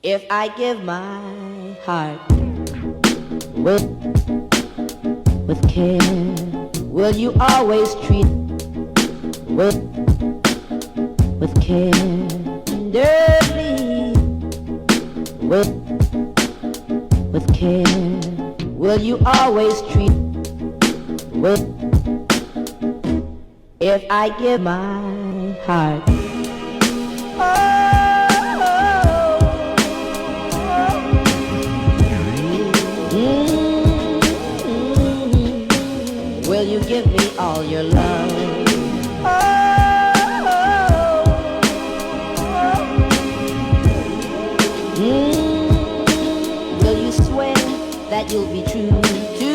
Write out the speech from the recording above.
If I give my heart with care, will you always treat with care? Tenderly, with care, will you always treat with? If I give my heart, will you give me all your love? Will you swear that you'll be true to?